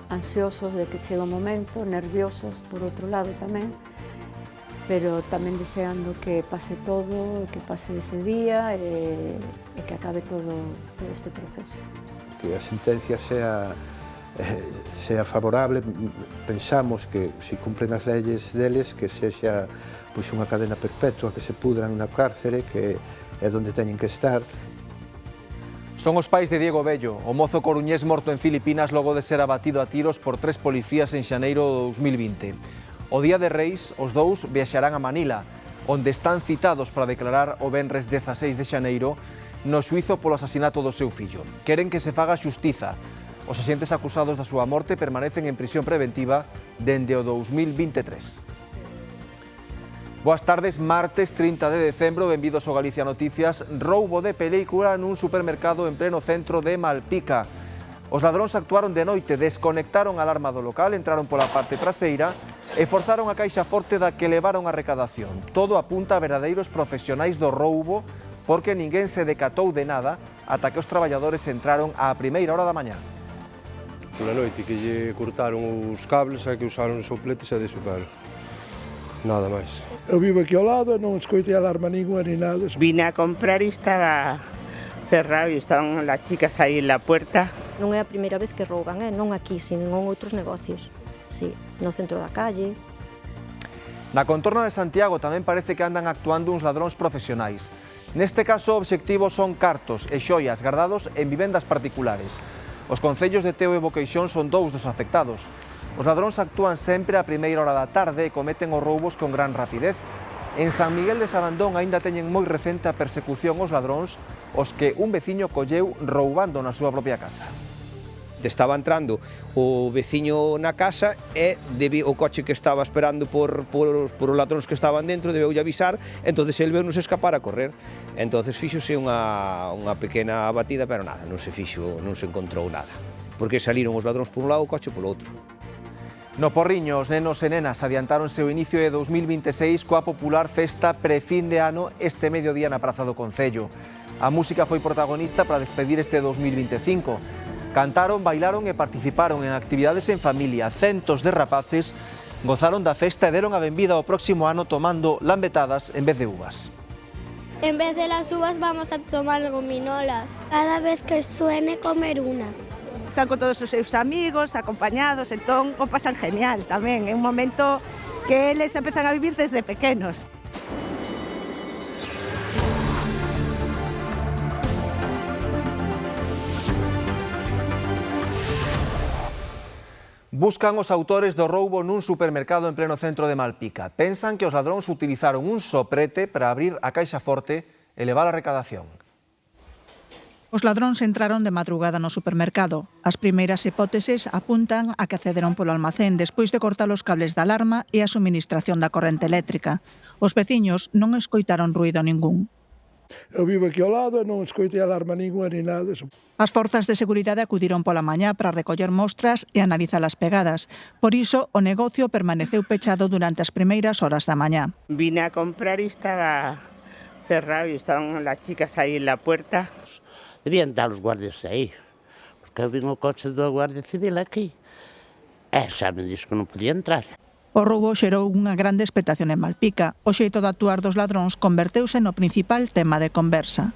ansiosos de que chegue o momento, nerviosos por outro lado tamén, pero tamén deseando que pase todo, que pase ese día e que acabe todo este proceso. Que a sentencia sea favorable, pensamos que, se cumplen as leyes deles, que sexa unha cadena perpetua, que se pudran na cárcere, que é onde teñen que estar. Son os pais de Diego Bello, o mozo coruñés morto en Filipinas logo de ser abatido a tiros por 3 policías en xaneiro de 2020. O día de Reis, os dous viaxarán a Manila, onde están citados para declarar o venres 16 de xaneiro no xuizo polo asasinato do seu fillo. Queren que se faga xustiza. Os axentes acusados da súa morte permanecen en prisión preventiva dende o 2023. Boas tardes, martes 30 de decembro, benvidos ao Galicia Noticias. Roubo de película nun supermercado en pleno centro de Malpica. Os ladróns actuaron de noite, desconectaron a alarma do local, entraron pola parte traseira e forzaron a caixa forte da que levaron a recadación. Todo apunta a verdadeiros profesionais do roubo, porque ninguén se decatou de nada ata que os traballadores entraron á primeira hora da mañá. Pola noite que lle cortaron os cables e que usaron os sopletes e de super. Nada máis. Eu vivo aquí ao lado e non escoitei alarma ninguna ni nada. Vine a comprar e estaba cerrado e estaban as chicas aí en la puerta. Non é a primeira vez que rouban, non aquí, sino en outros negocios. Sí, no centro da calle. Na contorna de Santiago tamén parece que andan actuando uns ladróns profesionais. Neste caso, o obxectivo son cartos e xoias gardados en vivendas particulares. Os concellos de Teo e Boqueixón son dous dos afectados. Os ladróns actúan sempre a primeira hora da tarde e cometen os roubos con gran rapidez. En San Miguel de Sarandón aínda teñen moi recente a persecución aos ladróns, os que un veciño colleu roubando na súa propia casa. Estaba entrando o veciño na casa e o coche que estaba esperando por os ladróns que estaban dentro debeulle avisar, entonces el veu nos escapar a correr. Entonces fíxose unha pequena batida, pero nada, non se encontrou nada, porque saliron os ladróns por un lado e o coche polo outro. No Porriño, os nenos e nenas adiantáronse o inicio de 2026 coa popular festa prefin de ano este mediodía na Praza do Concello. A música foi protagonista para despedir este 2025. Cantaron, bailaron e participaron en actividades en familia. Centos de rapaces gozaron da festa e deron a benvida ao próximo ano tomando lambetadas en vez de uvas. En vez de las uvas vamos a tomar gominolas. Cada vez que suene comer una. Están con todos os seus amigos, acompañados, entón o pasan genial tamén. É un momento que eles empezan a vivir desde pequenos. Buscan os autores do roubo nun supermercado en pleno centro de Malpica. Pensan que os ladróns utilizaron un soprete para abrir a caixa forte e levar a recadación. Os ladróns entraron de madrugada no supermercado. As primeiras hipóteses apuntan a que accederon polo almacén despois de cortar os cables da alarma e a suministración da corrente eléctrica. Os veciños non escoitaron ruído ningún. Eu vivo aquí ao lado e non escoitei alarma ninguna ni nada. As forzas de seguridade acudiron pola mañá para recoller mostras e analizar as pegadas. Por iso, o negocio permaneceu pechado durante as primeiras horas da mañá. Vine a comprar e estaba cerrado e estaban as chicas aí en la puerta. Debían dar os guardias aí, porque eu vin o coche do Guardia Civil aquí. E xa me dixo que non podía entrar. O roubo xerou unha grande expectación en Malpica. O xeito de actuar dos ladróns converteuse no principal tema de conversa.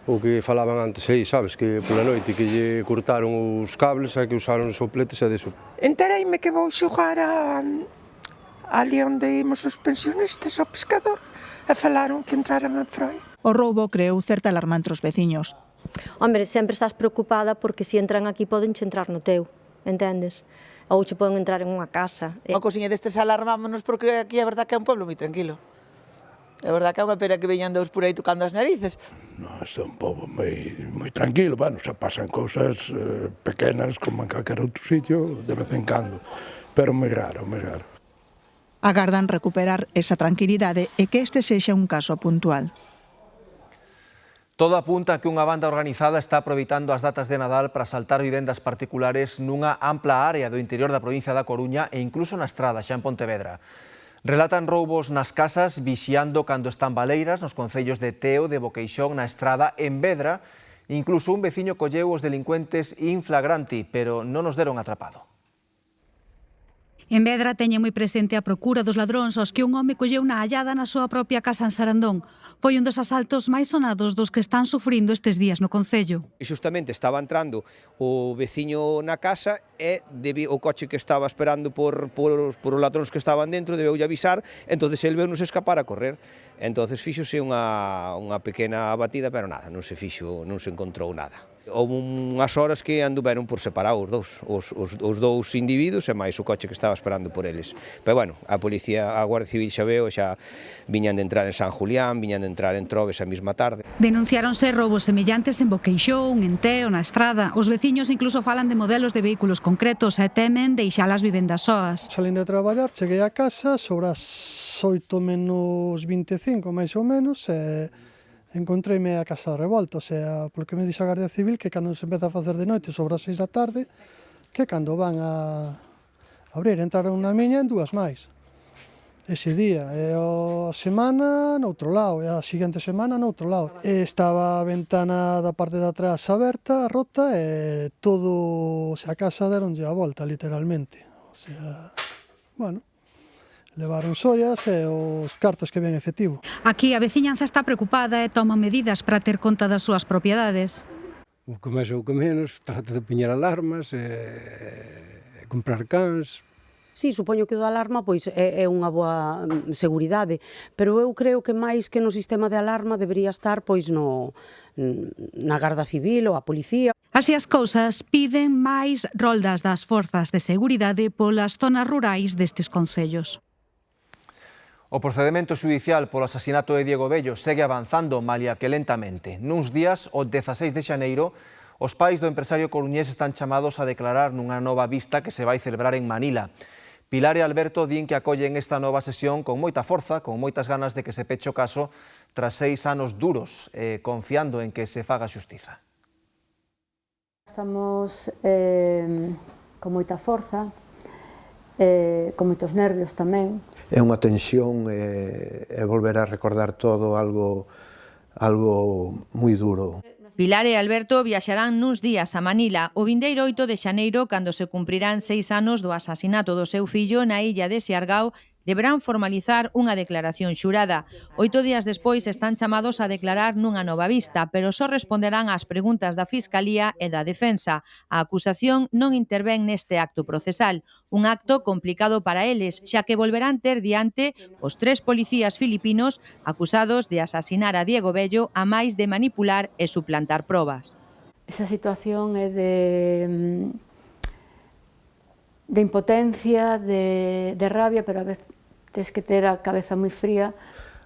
O que falaban antes aí, sabes, que pola noite que lle cortaron os cables e que usaron os sopletes e de Entereime que vou xugar ali onde imos os pensionistas ao pescador e falaron que entraran en Froi. O roubo creou certa alarma entre os veciños. Hombre, sempre estás preocupada porque se entran aquí podenche entrar no teu, entendes? Ou che poden entrar en unha casa. Unha cosiña destes alarmámonos porque aquí é verdad que é un pueblo moi tranquilo. É verdad que é unha pena que veñan dous por aí tocando as narices. Non, é un pobo moi tranquilo, bueno, xa pasan cousas pequenas como en calquer outro sitio de vez en cando, pero moi raro, moi raro. Agardan recuperar esa tranquilidade e que este sexa un caso puntual. Todo apunta a que unha banda organizada está aproveitando as datas de Nadal para asaltar vivendas particulares nunha ampla área do interior da provincia da Coruña e incluso na Estrada, xa en Pontevedra. Relatan roubos nas casas, vixiando cando están baleiras nos concellos de Teo, de Boqueixón, na Estrada, en Vedra Incluso un veciño colleu os delincuentes in flagranti, pero non os deron atrapado. En Vedra teñen moi presente a procura dos ladróns aos que un home colleu na hallada na súa propia casa en Sarandón. Foi un dos asaltos máis sonados dos que están sufrindo estes días no concello. E xustamente estaba entrando o veciño na casa e o coche que estaba esperando por os ladróns que estaban dentro debeulle avisar, entonces el veu-nos escapar a correr. Entonces fíxose unha pequena batida, pero nada, non se encontrou nada. Houve unhas horas que anduveron por separar os dous individuos e máis o coche que estaba esperando por eles. Pero bueno, a policía, a Guardia Civil xa veo, xa viñan de entrar en San Julián, viñan de entrar en Troves a mesma tarde. Denunciáronse roubos semellantes en Boqueixón, en Teo, na Estrada. Os veciños incluso falan de modelos de vehículos concretos e temen deixar as vivendas soas. Salín de traballar, cheguei a casa sobre as 8 menos 25, máis ou menos, e encontreime a casa revolta, o sea, porque me dixo a Guardia Civil que cando se empeza a facer de noite sobre as 6 da tarde, que cando van a abrir, entraron na miña en dúas máis. Ese día, e a semana noutro lado, e a seguinte semana noutro lado. E estaba a ventana da parte de atrás aberta, rota, e todo, o sea, a casa deronlle a volta, literalmente. O sea, bueno, levaron sollas e os cartos que ven efectivo. Aquí a veciñanza está preocupada e toma medidas para ter conta das súas propiedades. O que máis ou que menos, trata de poñer alarmas e comprar cans. Sí, supoño que o da alarma pois é unha boa seguridade, pero eu creo que máis que no sistema de alarma debería estar pois na Garda Civil ou a Policía. Así as cousas, piden máis roldas das forzas de seguridade polas zonas rurais destes concellos. O procedemento xudicial polo asasinato de Diego Bello segue avanzando, malia que lentamente. Nuns días, o 16 de xaneiro, os pais do empresario coruñés están chamados a declarar nunha nova vista que se vai celebrar en Manila. Pilar e Alberto din que acollen esta nova sesión con moita forza, con moitas ganas de que se peche o caso tras 6 anos duros, confiando en que se faga xustiza. Estamos con moita forza, con moitos nervios tamén. É unha tensión e volver a recordar todo algo moi duro. Pilar e Alberto viaxarán nuns días a Manila o vindeiro 8 de xaneiro cando se cumprirán 6 anos do asasinato do seu fillo na illa de Siargao. Deberán formalizar unha declaración xurada. 8 días despois están chamados a declarar nunha nova vista, pero só responderán ás preguntas da Fiscalía e da Defensa. A acusación non intervén neste acto procesal, un acto complicado para eles, xa que volverán ter diante os 3 policías filipinos acusados de asasinar a Diego Bello a máis de manipular e suplantar probas. Esa situación é de impotencia, de rabia, pero a veces tens que ter a cabeza moi fría.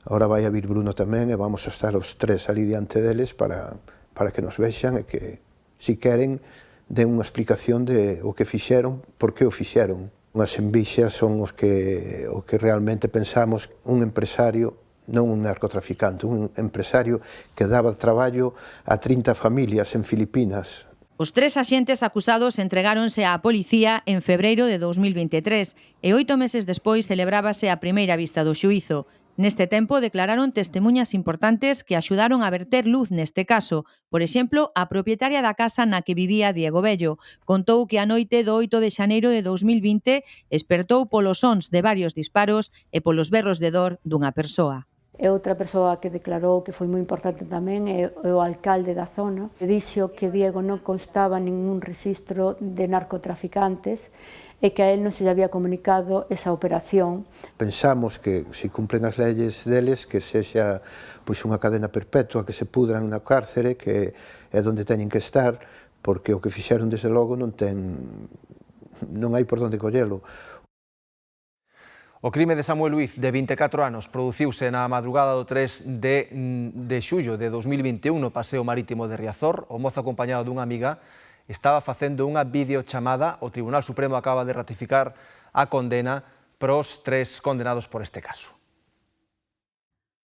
Ahora vai a vir Bruno tamén e vamos a estar os 3 ali diante deles para que nos vexan e que, si queren, den unha explicación de o que fixeron, por que o fixeron. Unhas envixas son os que realmente pensamos un empresario, non un narcotraficante, un empresario que daba traballo a 30 familias en Filipinas. Os 3 axentes acusados entregáronse á policía en febreiro de 2023 e 8 meses despois celebrábase a primeira vista do xuízo. Neste tempo declararon testemunhas importantes que axudaron a verter luz neste caso. Por exemplo, a propietaria da casa na que vivía Diego Bello contou que a noite do 8 de xaneiro de 2020 espertou polos sons de varios disparos e polos berros de dor dunha persoa. E outra persoa que declarou que foi moi importante tamén é o alcalde da zona, que dixo que Diego non constaba ningún rexistro de narcotraficantes e que a él non se lle había comunicado esa operación. Pensamos que, se cumplen as leyes deles, que sexa unha cadena perpetua, que se pudran na cárcere, que é onde teñen que estar, porque o que fixeron, desde logo, non hai por onde collelo. O crime de Samuel Luiz, de 24 anos, produciuse na madrugada do 3 de xullo de 2021 no Paseo Marítimo de Riazor. O mozo, acompañado dunha amiga, estaba facendo unha videochamada. O Tribunal Supremo acaba de ratificar a condena pros 3 condenados por este caso.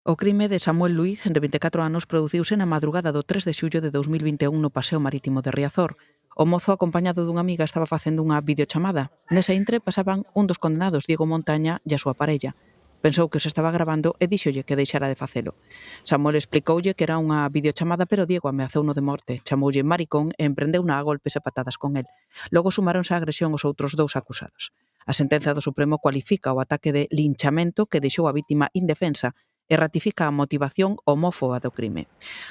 O crime de Samuel Luiz, de 24 anos, produciuse na madrugada do 3 de xullo de 2021 no Paseo Marítimo de Riazor. O mozo, acompañado dunha amiga, estaba facendo unha videochamada. Nesa intre pasaban un dos condenados, Diego Montaña, e a súa parella. Pensou que se estaba gravando e díxolle que deixara de facelo. Samuel explicoulle que era unha videochamada, pero Diego ameazouno de morte, chamoulle maricón e emprendeuna a golpes e patadas con el. Logo sumáronse a agresión os outros dous acusados. A sentenza do Supremo cualifica o ataque de linchamento que deixou a vítima indefensa e ratifica a motivación homófoba do crime.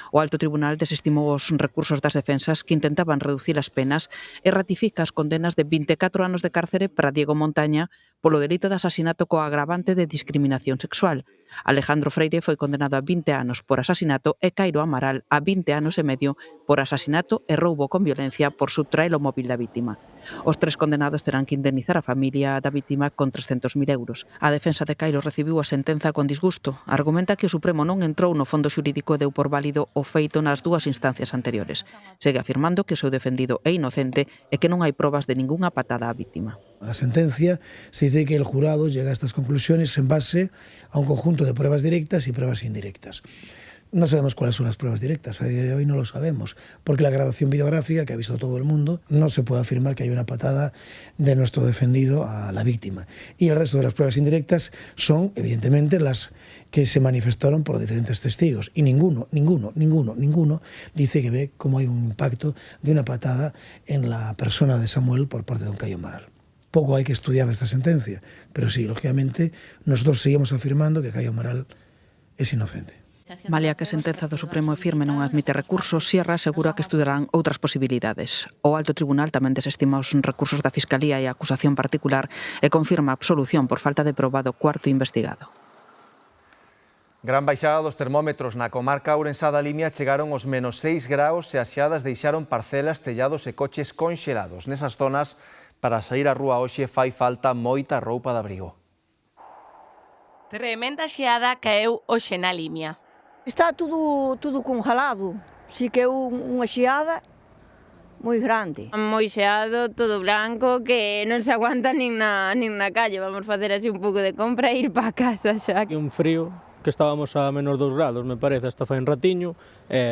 O Alto Tribunal desestimou os recursos das defensas que intentaban reducir as penas e ratifica as condenas de 24 anos de cárcere para Diego Montaña polo delito de asasinato co agravante de discriminación sexual. Alejandro Freire foi condenado a 20 anos por asasinato e Cairo Amaral a 20 anos e medio por asasinato e roubo con violencia por subtraer o móvil da vítima. Os 3 condenados terán que indemnizar a familia da vítima con 300.000 euros. A defensa de Cairo recibiu a sentenza con disgusto. Argumenta que o Supremo non entrou no fondo xurídico e deu por válido o feito nas 2 instancias anteriores. Segue afirmando que o seu defendido é inocente e que non hai probas de ningunha patada á vítima. La sentencia se dice que el jurado llega a estas conclusiones en base a un conjunto de pruebas directas y pruebas indirectas. No sabemos cuáles son las pruebas directas, a día de hoy no lo sabemos, porque la grabación videográfica que ha visto todo el mundo no se puede afirmar que hay una patada de nuestro defendido a la víctima. Y el resto de las pruebas indirectas son, evidentemente, las que se manifestaron por diferentes testigos. Y ninguno dice que ve cómo hay un impacto de una patada en la persona de Samuel por parte de don Cayo Amaral. Poco hay que estudiar de esta sentencia, pero sí, lógicamente, nosotros seguimos afirmando que Cayo Amaral es inocente. Malia que a sentenza do Supremo é firme non admite recursos, Sierra asegura que estudarán outras posibilidades. O Alto Tribunal tamén desestima os recursos da Fiscalía e a acusación particular e confirma a absolución por falta de proba do cuarto investigado. Gran baixada dos termómetros na comarca ourensá da Limia chegaron os -6 graus e as xeadas deixaron parcelas, tellados e coches conxelados. Nesas zonas, para sair á rúa hoxe fai falta moita roupa de abrigo. Tremenda xeada caeu hoxe na Limia. Está tudo congelado, si que é unha xeada moi grande. Moi xeado, todo blanco, que non se aguanta nin na calle. Vamos facer así un pouco de compra e ir para casa xa. Un frío, que estábamos a -2 grados, me parece, hasta fai un ratiño,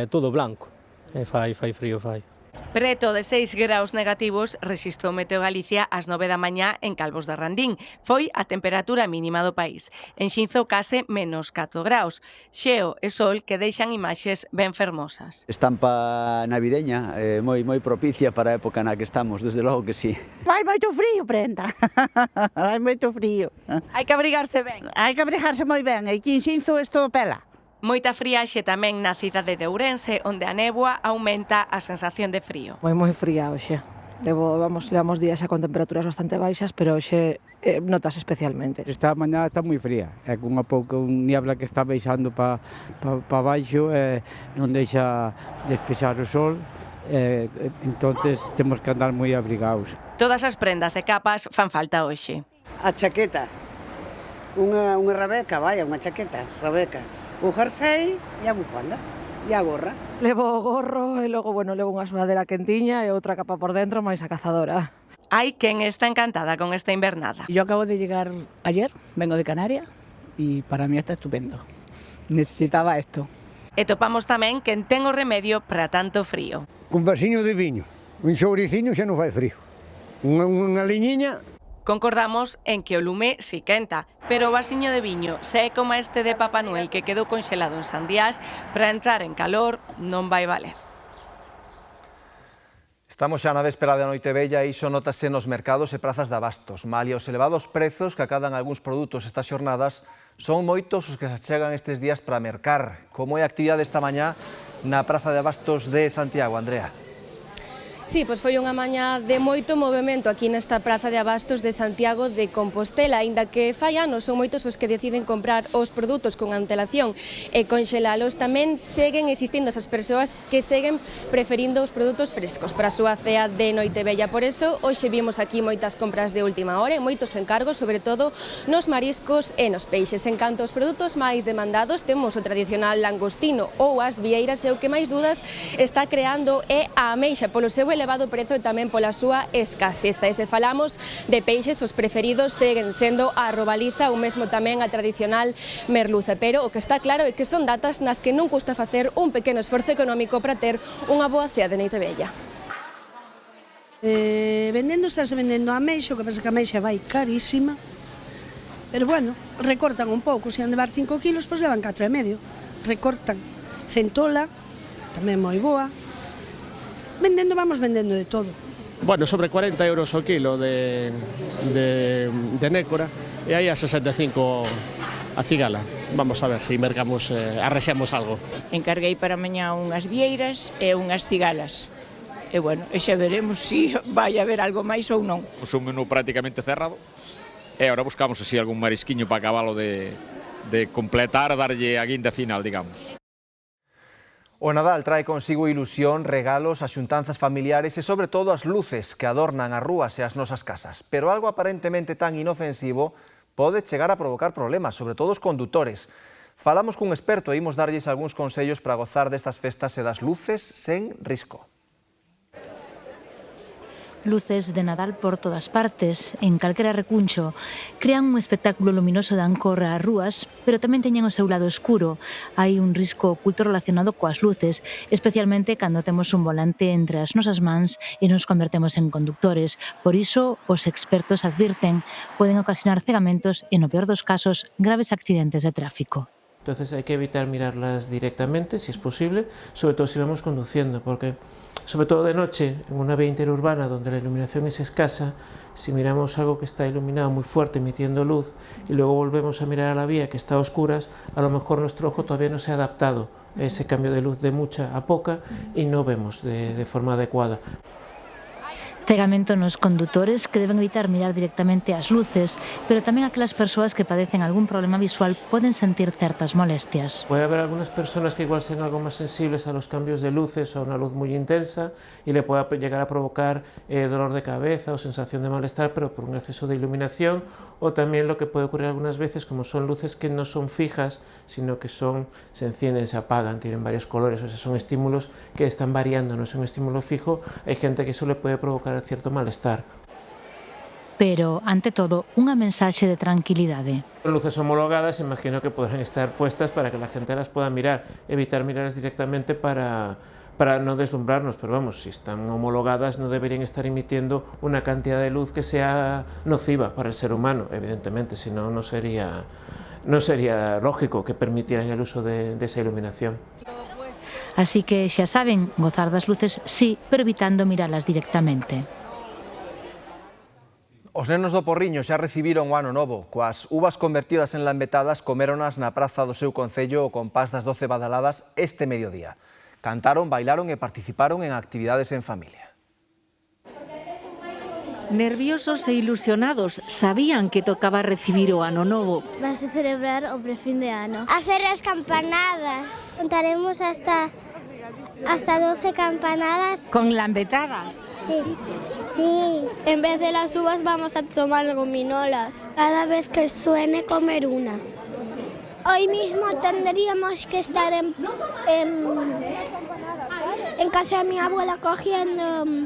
todo blanco. Fai frío, fai. Preto de 6 graus negativos rexistrou Meteo Galicia ás 9 da mañá en Calvos de Randín. Foi a temperatura mínima do país. En Xinzo case -4 graus. Xeo e sol que deixan imaxes ben fermosas. Estampa navideña, moi propicia para a época na que estamos, desde logo que sí. Vai moito frío, Brenda. Vai moito frío. Hai que abrigarse ben. Hai que abrigarse moi ben. E aquí en Xinzo é todo pela. Moita friaxe tamén na cidade de Ourense, onde a néboa aumenta a sensación de frío. Moi fría hoxe. Levamos días con temperaturas bastante baixas, pero hoxe notas especialmente. Esta mañá está moi fría, e cunha pouca niebla que está baixando para baixo, non deixa despexar o sol, entonces temos que andar moi abrigados. Todas as prendas e capas fan falta hoxe. A chaqueta, unha rabeca, unha chaqueta, rabeca. O jersey e a bufanda e a gorra. Levo o gorro e logo, levo unha sudadera quentiña e outra capa por dentro máis a cazadora. Hai quen está encantada con esta invernada. Yo acabo de llegar ayer, vengo de Canarias y para mí está estupendo. Necesitaba esto. E topamos tamén quen ten o remedio para tanto frío. Un vasiño de viño, un xouriciño xa non fai frío. Unha liñiña. Concordamos en que o lume si quenta, pero o vasiño de viño, se é como este de Papá Noel que quedou conxelado en Sandiás, para entrar en calor non vai valer. Estamos xa na véspera da Noitevella e iso notase nos mercados e prazas de abastos. Malia os elevados prezos que acadan algúns produtos estas xornadas, son moitos os que se chegan estes días para mercar. Como é a actividade esta mañá na praza de abastos de Santiago, Andrea? Sí, pois foi unha mañá de moito movimento aquí nesta praza de abastos de Santiago de Compostela, aínda que fai anos son moitos os que deciden comprar os produtos con antelación e conxelalos. Tamén seguen existindo esas persoas que seguen preferindo os produtos frescos para a súa cea de Noitevella. Por eso, hoxe vimos aquí moitas compras de última hora e moitos encargos, sobre todo nos mariscos e nos peixes. En canto aos produtos máis demandados, temos o tradicional langostino ou as vieiras, e o que máis dudas está creando é a ameixa polo seu elevado prezo e tamén pola súa escaseza. E se falamos de peixes, os preferidos seguen sendo a robaliza ou mesmo tamén a tradicional merluza, pero o que está claro é que son datas nas que non custa facer un pequeno esforzo económico para ter unha boa cea de Noitevella. Estás vendendo a ameixa, o que pasa que a ameixa vai carísima, Pero bueno, recortan un pouco, se han de levar 5 kilos, pois levan 4,5. Recortan. Centola, tamén moi boa. Vendendo, vamos vendendo de todo. Bueno, sobre 40 euros o kilo de nécora e aí a 65 a cigala. Vamos a ver se mercamos, arrexamos algo. Encarguei para mañá unhas vieiras e unhas cigalas. E bueno, xa veremos se vai haber algo máis ou non. Un menú prácticamente cerrado e agora buscamos así algún marisquiño para acabalo de completar, darlle a guinda final, digamos. O Nadal trae consigo ilusión, regalos, axuntanzas familiares e sobre todo as luces que adornan as rúas e as nosas casas. Pero algo aparentemente tan inofensivo pode chegar a provocar problemas, sobre todo os condutores. Falamos cun experto e imos darlles algúns consellos para gozar destas festas e das luces sen risco. Luces de Nadal por todas partes, en calquera recuncho, crean un espectáculo luminoso de ancor ás rúas, pero tamén teñen o seu lado escuro. Hai un risco oculto relacionado coas luces, especialmente cando temos un volante entre as nosas mans e nos convertemos en conductores. Por iso, os expertos advirten, poden ocasionar cegamentos e, no peor dos casos, graves accidentes de tráfico. Entonces hay que evitar mirarlas directamente, si es posible, sobre todo si vamos conduciendo, porque sobre todo de noche, en una vía interurbana donde la iluminación es escasa, si miramos algo que está iluminado muy fuerte, emitiendo luz, y luego volvemos a mirar a la vía que está a oscuras, a lo mejor nuestro ojo todavía no se ha adaptado a ese cambio de luz de mucha a poca y no vemos de forma adecuada. Cegamento nos condutores que deben evitar mirar directamente as luces, pero tamén aquelas persoas que padecen algún problema visual poden sentir certas molestias. Puede haber algunas personas que igual sean algo más sensibles a los cambios de luces o a una luz muy intensa y le pueda llegar a provocar dolor de cabeza o sensación de malestar, pero por un exceso de iluminación, o también lo que puede ocurrir algunas veces, como son luces que no son fijas, sino que se encienden, se apagan, tienen varios colores, o sea, son estímulos que están variando, no es un estímulo fijo. Hay gente que eso le puede provocar cierto malestar. Pero, ante todo, unha mensaxe de tranquilidade. Luces homologadas, imagino que podrán estar puestas para que la gente las pueda mirar, evitar mirarlas directamente para no deslumbrarnos, pero vamos, si están homologadas no deberían estar emitiendo una cantidad de luz que sea nociva para el ser humano, evidentemente, si no, no sería lógico que permitieran el uso de esa iluminación. Así que xa saben, gozar das luces sí, pero evitando mirarlas directamente. Os nenos do Porriño xa recibiron o ano novo. Coas uvas convertidas en lambetadas, coméronas na praza do seu concello o compás das 12 badaladas este mediodía. Cantaron, bailaron e participaron en actividades en familia. Nerviosos e ilusionados, sabían que tocaba recibir o ano novo. Vas a celebrar o prefin de ano. Hacer as campanadas. Contaremos hasta 12 campanadas. ¿Con lambetadas? Sí. Sí. En vez de las uvas vamos a tomar gominolas. Cada vez que suene comer una. Hoy mismo tendríamos que estar en casa de mi abuela cogiendo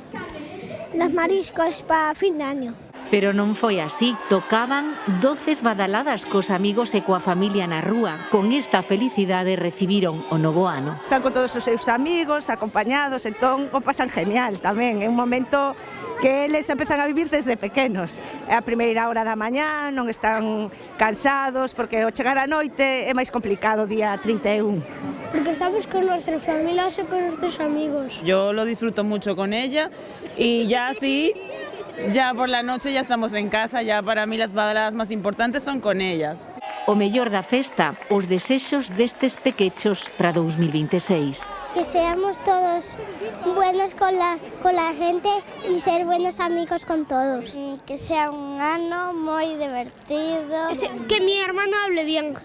los mariscos para fin de año. Pero non foi así, tocaban 12 badaladas cos amigos e coa familia na rúa. Con esta felicidade recibiron o novo ano. Están con todos os seus amigos, acompañados, entón o pasan genial tamén. É un momento que eles empezan a vivir desde pequenos. É a primeira hora da mañá, non están cansados, porque ao chegar a noite é máis complicado o día 31. Porque estamos con nuestras familias y con nuestros amigos. Yo lo disfruto mucho con ella y ya así, ya por la noche ya estamos en casa, ya para mí las badaladas más importantes son con ellas. O mellor da festa, os desexos destes pequechos para 2026. Que seamos todos buenos con la gente y ser buenos amigos con todos. Que sea un ano muy divertido. Que mi hermano hable bien.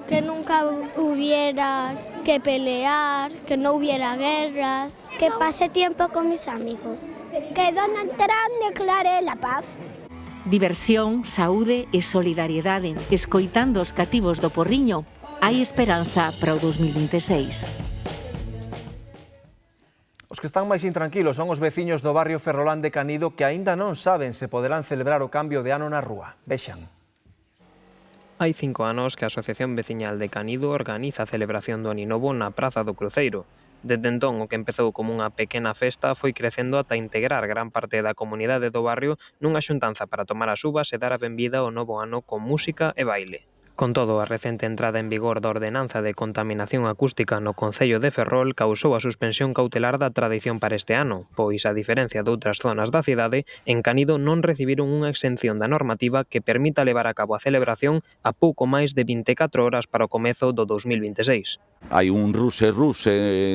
Que nunca hubiera que pelear, que no hubiera guerras. Que pase tiempo con mis amigos. Que Donald Trump declare la paz. Diversión, saúde e solidariedade. Escoitando os cativos do Porriño, hai esperanza para o 2026. Os que están máis intranquilos son os veciños do barrio Ferrolán de Canido que aínda non saben se poderán celebrar o cambio de ano na rúa. Vexan. Hai 5 anos que a Asociación Veciñal de Canido organiza a celebración do Aninovo na Praza do Cruceiro. Desde entón, o que empezou como unha pequena festa foi crecendo ata integrar gran parte da comunidade do barrio nunha xuntanza para tomar as uvas e dar a benvida ao novo ano con música e baile. Con todo, a recente entrada en vigor da Ordenanza de Contaminación Acústica no Concello de Ferrol causou a suspensión cautelar da tradición para este ano, pois, a diferencia doutras zonas da cidade, en Canido non recibiron unha exención da normativa que permita levar a cabo a celebración a pouco máis de 24 horas para o comezo do 2026. Hai un ruse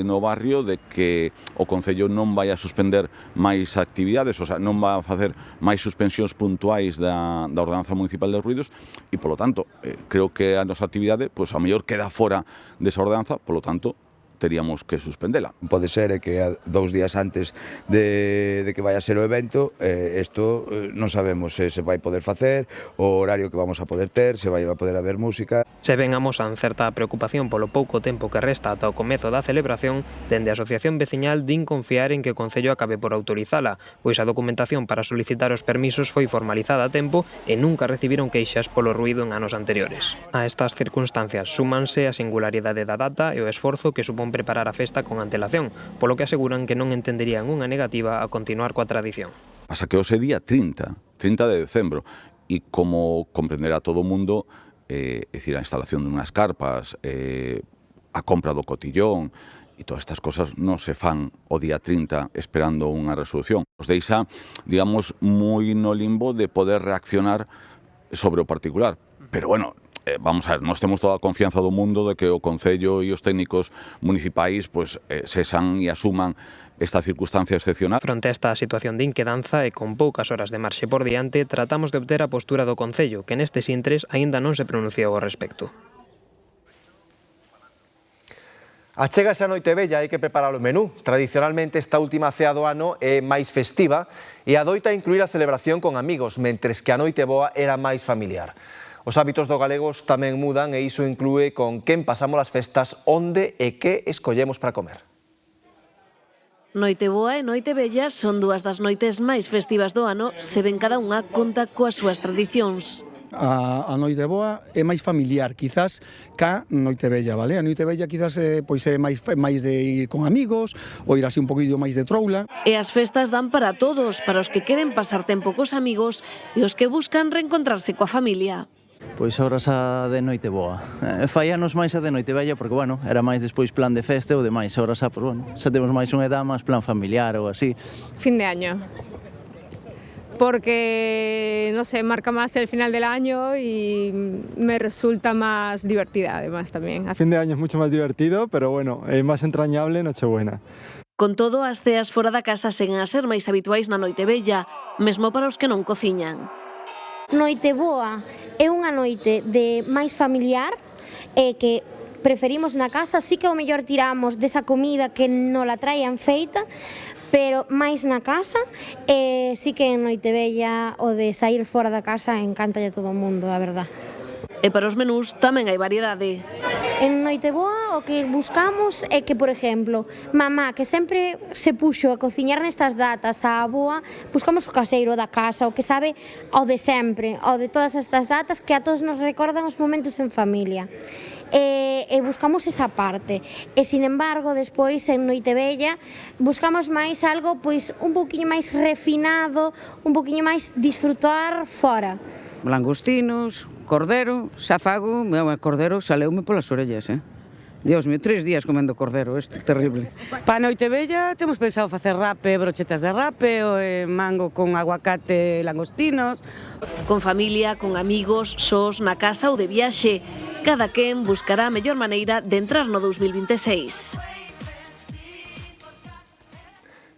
no barrio de que o Concello non vai a suspender máis actividades, o sea, non vai a facer máis suspensións puntuais da Ordenanza Municipal de Ruidos e, polo tanto, creo que a nosa actividade, pois, a mellor queda fora desa ordenanza, polo tanto, teríamos que suspendela. Pode ser que 2 días antes de que vai a ser o evento, isto non sabemos se vai poder facer, o horario que vamos a poder ter, se vai a poder haber música. Se ven amosan certa preocupación polo pouco tempo que resta ata o comezo da celebración, dende a Asociación Veciñal din confiar en que o Concello acabe por autorizala, pois a documentación para solicitar os permisos foi formalizada a tempo e nunca recibiron queixas polo ruído en anos anteriores. A estas circunstancias súmanse a singularidade da data e o esforzo que supón preparar a festa con antelación, polo que aseguran que non entenderían unha negativa a continuar coa tradición. Pasa que hoxe día 30 de decembro, e como comprenderá todo o mundo, é dicir, a instalación de unhas carpas, a compra do cotillón, e todas estas cosas non se fan o día 30 esperando unha resolución. Os deixa, digamos, moi no limbo de poder reaccionar sobre o particular. Pero, bueno, vamos a ver, nós temos toda a confianza do mundo de que o Concello e os técnicos municipais pois, sesan e asuman esta circunstancia excepcional. Fronte a esta situación de inquedanza e con poucas horas de marxe por diante, tratamos de obter a postura do Concello, que nestes intres aínda non se pronunciou ao respecto. Achégase a Noitevella, hai que preparar o menú. Tradicionalmente esta última cea do ano é máis festiva e adoita incluir a celebración con amigos, mentres que a Noiteboa era máis familiar. Os hábitos do galegos tamén mudan e iso inclúe con quen pasamos as festas, onde e que escollemos para comer. Noiteboa e Noitevella son dúas das noites máis festivas do ano, se ben cada unha conta coas súas tradicións. A Noiteboa é máis familiar, quizás, ca Noitevella, vale? A Noitevella quizás pois é máis de ir con amigos, ou ir así un poquillo máis de troula. E as festas dan para todos, para os que queren pasar tempo cos amigos e os que buscan reencontrarse coa familia. Pois ahora xa de Noiteboa. Fai anos máis a de Noitevella porque, bueno, era máis despois plan de festa ou demais. Ahora xa, pois, bueno, xa temos máis unha edad máis plan familiar ou así. Fin de año. Porque, no sé, marca más el final del año y me resulta más divertida además también. Fin de año es mucho más divertido, pero bueno, es más entrañable Nochebuena. Con todo, as ceas fora da casa seguen a ser máis habituais na Noitevella, mesmo para os que non cociñan. Noiteboa é unha noite de máis familiar e que preferimos na casa, sí que ao mellor tiramos desa comida que non la traían feita, pero máis na casa, e sí que en Noitevella o de sair fora da casa encantalle a todo o mundo, a verdad. E para os menús tamén hai variedade. En Noiteboa o que buscamos é que, por exemplo, mamá, que sempre se puxo a cociñar nestas datas, a aboa, buscamos o caseiro da casa, o que sabe ao de sempre, ao de todas estas datas que a todos nos recordan os momentos en familia. E buscamos esa parte. E, sin embargo, despois en Noitevella buscamos máis algo pois un pouquiño máis refinado, un pouquiño máis disfrutar fora. Langostinos, cordero, xa fago, cordero saleume polas orellas, Dios mío, 3 días comendo cordero, isto é terrible. Para Noitevella temos pensado facer rape, brochetas de rape, o mango con aguacate, langostinos. Con familia, con amigos, sós, na casa ou de viaxe, cada quen buscará a mellor maneira de entrar no 2026.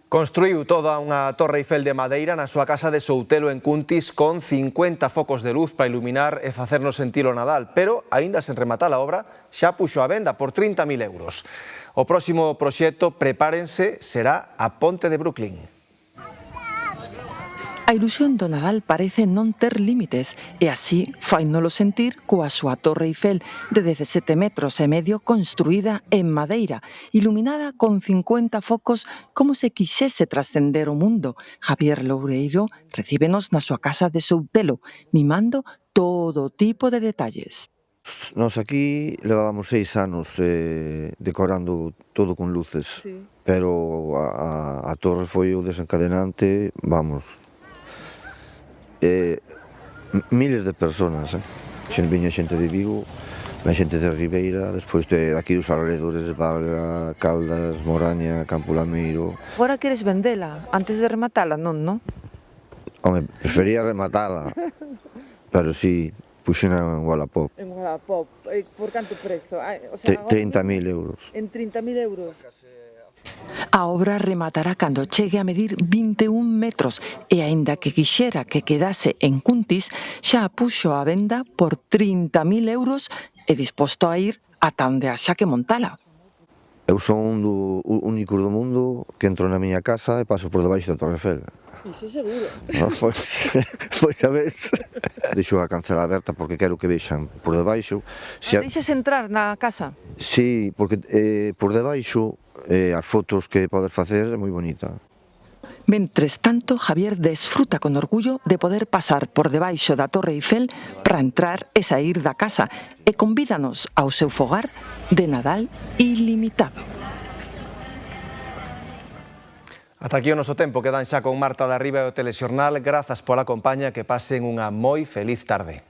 Construiu toda unha Torre Eiffel de madeira na súa casa de Soutelo en Cuntis con 50 focos de luz para iluminar e facernos sentir o Nadal, pero, aínda sen rematar a obra, xa puxo a venda por 30.000 euros. O próximo proxecto, prepárense, será a Ponte de Brooklyn. A ilusión do Nadal parece non ter límites e así fainolo sentir coa súa Torre Eiffel de 17,5 metros construída en madeira, iluminada con 50 focos como se quixese trascender o mundo. Javier Loureiro recíbenos na súa casa de Soutelo, mimando todo tipo de detalles. Nós aquí levábamos 6 anos decorando todo con luces, pero a torre foi o desencadenante, vamos, miles de personas, viña xente de Vigo, a xente de Ribeira, despois de aquí dos alrededores, Valga, Caldas, Moraña, Campo Lameiro. Agora queres vendela, antes de rematala, non? Home, prefería rematala, pero sí, puxena en Wallapop. En Wallapop, por canto prezo? 30.000 euros. En 30.000 euros? A obra rematará cando chegue a medir 21 metros e aínda que quixera que quedase en Cuntis, xa a puxo a venda por 30.000 euros e disposto a ir ata onde haxa que montala. Eu son un dos únicos do mundo que entro na miña casa e paso por debaixo da Torre Eiffel. Iso seguro. Pois a vez, deixo a cancela aberta porque quero que vexan por debaixo. Deixas entrar na casa? Sí, porque por debaixo as fotos que podes facer é moi bonita. Mentres tanto, Javier desfruta con orgullo de poder pasar por debaixo da Torre Eiffel para entrar e sair da casa e convídanos ao seu fogar de Nadal ilimitado. Ata aquí o noso tempo, quedan xa con Marta de Arriba e o Telexornal. Grazas pola compañía, que pasen unha moi feliz tarde.